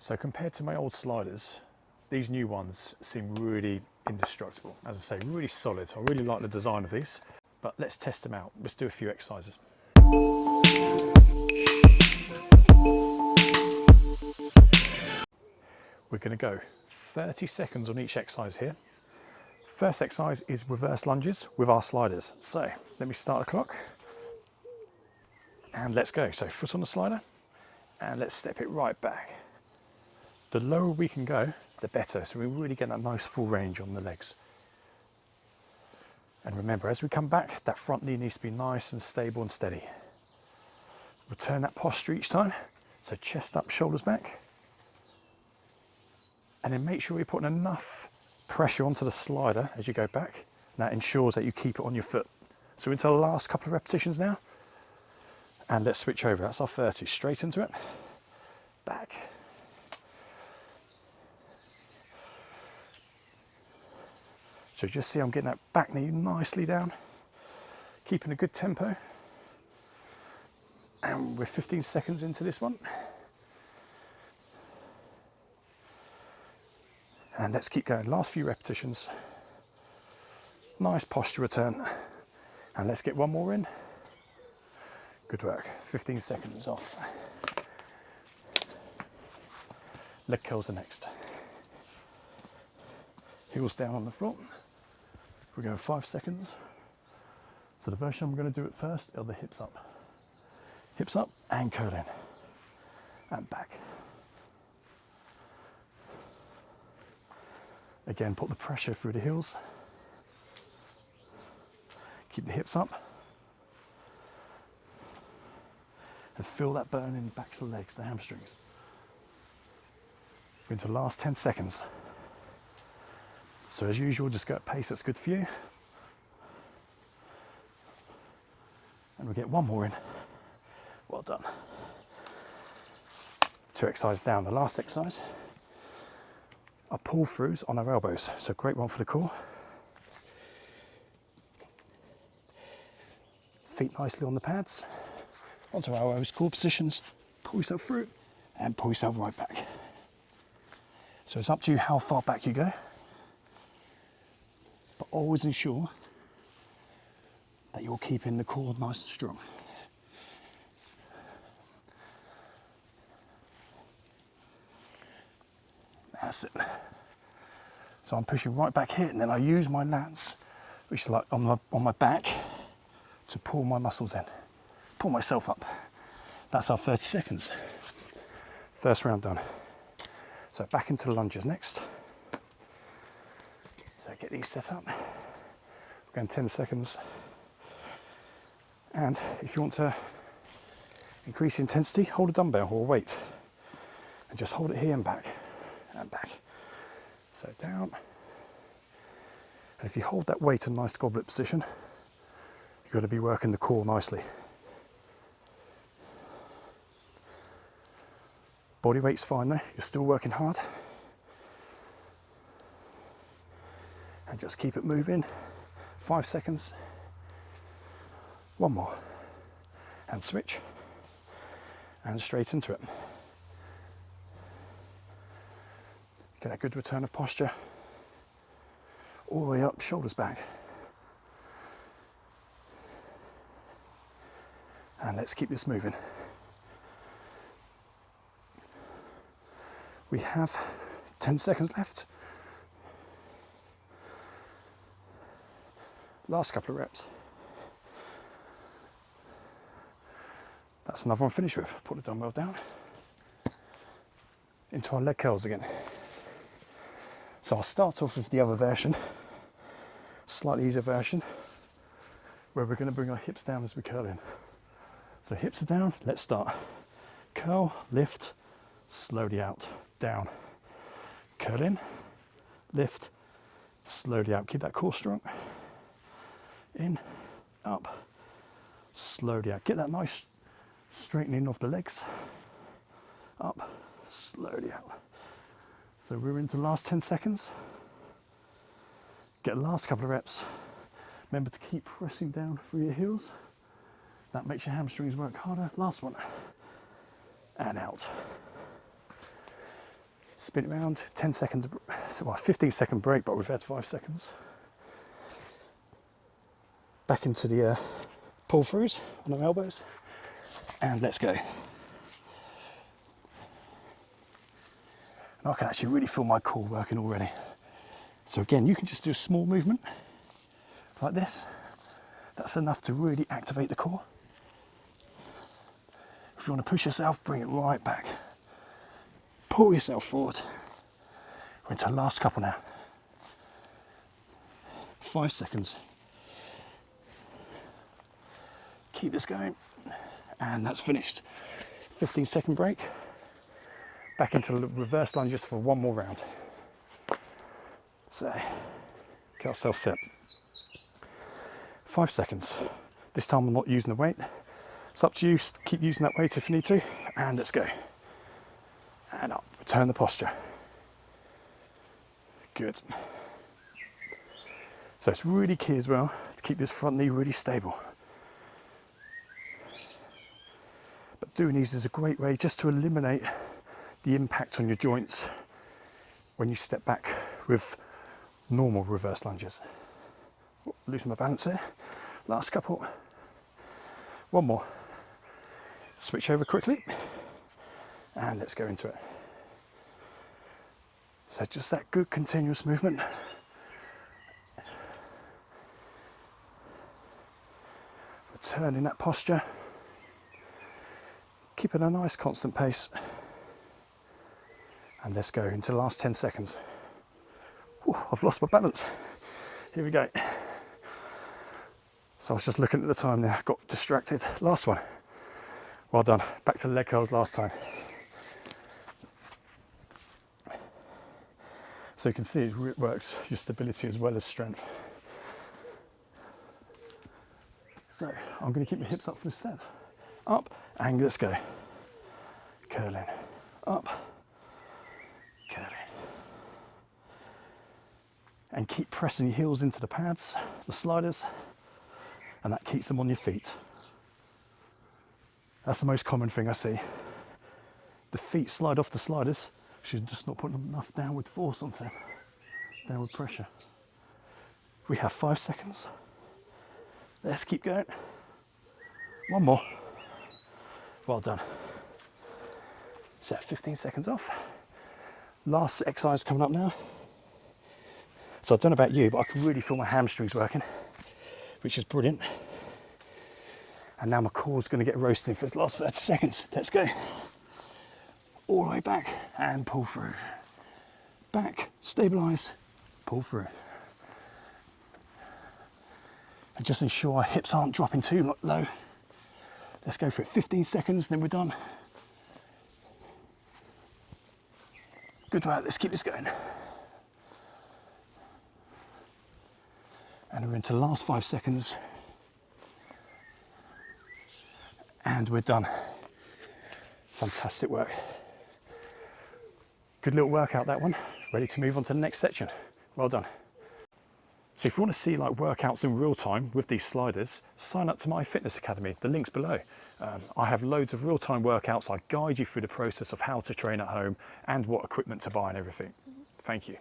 So compared to my old sliders, these new ones seem really indestructible. As I say, really solid. I really like the design of these, but let's test them out. Let's do a few exercises. We're going to go 30 seconds on each exercise here. First exercise is reverse lunges with our sliders. So let me start the clock and let's go. So foot on the slider and let's step it right back. The lower we can go, the better. So we really get that nice full range on the legs. And remember, as we come back, that front knee needs to be nice and stable and steady. Return that posture each time. So chest up, shoulders back. And then make sure you're putting enough pressure onto the slider as you go back. That ensures that you keep it on your foot. So into the last couple of repetitions now. And let's switch over. That's our 30. Straight into it. Back. So just see I'm getting that back knee nicely down. Keeping a good tempo. And we're 15 seconds into this one. And let's keep going. Last few repetitions. Nice posture return. And let's get one more in. Good work. 15 seconds off. Leg curls are next. Heels down on the floor. We're going 5 seconds. So the version I'm going to do it first are the hips up. Hips up and curl in. And back. Again, put the pressure through the heels. Keep the hips up. And feel that burn in the back of the legs, the hamstrings. We're into the last 10 seconds. So as usual, just go at pace that's good for you. And we'll get one more in. Well done. 2 exercises down. The last exercise are pull throughs on our elbows. So great one for the core. Feet nicely on the pads. Onto our elbows, core positions. Pull yourself through and pull yourself right back. So it's up to you how far back you go. But always ensure that you're keeping the core nice and strong. That's it. So I'm pushing right back here, and then I use my lats, which is like on my back, to pull my muscles in, pull myself up. That's our 30 seconds. First round done. So back into the lunges next. So get these set up. We're going 10 seconds. And if you want to increase the intensity, hold a dumbbell or a weight, and just hold it here and back. And back. So down. And if you hold that weight in a nice goblet position, you've got to be working the core nicely. Body weight's fine though, you're still working hard. And just keep it moving. 5 seconds. One more. And switch. And straight into it. Get a good return of posture. All the way up, shoulders back. And let's keep this moving. We have 10 seconds left. Last couple of reps. That's another one to finish with. Put the dumbbell down. Into our leg curls again. So I'll start off with the other version, slightly easier version, where we're going to bring our hips down as we curl in. So hips are down, let's start. Curl, lift, slowly out, down. Curl in, lift, slowly out. Keep that core strong. In, up, slowly out. Get that nice straightening of the legs. Up, slowly out. So we're into the last 10 seconds. Get the last couple of reps. Remember to keep pressing down through your heels. That makes your hamstrings work harder. Last one. And out. spin it around, 10 seconds, well, 15-second break, but we've had 5 seconds. Back into the pull throughs on our elbows, and let's go. And I can actually really feel my core working already. So again, you can just do a small movement like this. That's enough to really activate the core. If you want to push yourself, bring it right back. Pull yourself forward. We're into the last couple now. 5 seconds. Keep this going, and that's finished. 15-second break. Back into the reverse lunges for one more round. So, get ourselves set. 5 seconds. This time I'm not using the weight. It's up to you, keep using that weight if you need to, and let's go. And up, return the posture. Good. So it's really key as well to keep this front knee really stable. But doing these is a great way just to eliminate the impact on your joints when you step back with normal reverse lunges. Oh, losing my balance here. Last couple. One more. Switch over quickly, and let's go into it. So just that good continuous movement. Returning that posture. Keeping a nice constant pace. And let's go into the last 10 seconds. Whew, I've lost my balance. Here we go. So I was just looking at the time there, got distracted. Last one. Well done. Back to the leg curls last time. So you can see it works your stability as well as strength. So I'm going to keep my hips up for this set. Up, and let's go. Curling. Up. Curling. And keep pressing your heels into the pads, the sliders, and that keeps them on your feet. That's the most common thing I see. The feet slide off the sliders, should just not put enough downward force onto them, downward pressure. We have 5 seconds. Let's keep going. One more. Well done. Set 15 seconds off. Last exercise coming up now. So I don't know about you, but I can really feel my hamstrings working, which is brilliant. And now my core's going to get roasting for the last 30 seconds. Let's go. All the way back and pull through. Back, stabilise, pull through. And just ensure our hips aren't dropping too low. Let's go for it. 15 seconds, then we're done. Good work, let's keep this going. And we're into the last 5 seconds. And we're done. Fantastic work. Good little workout, that one. Ready to move on to the next section. Well done. So if you want to see like workouts in real time with these sliders, sign up to my fitness academy. The link's below. I have loads of real-time workouts. I guide you through the process of how to train at home and what equipment to buy and everything. Thank you.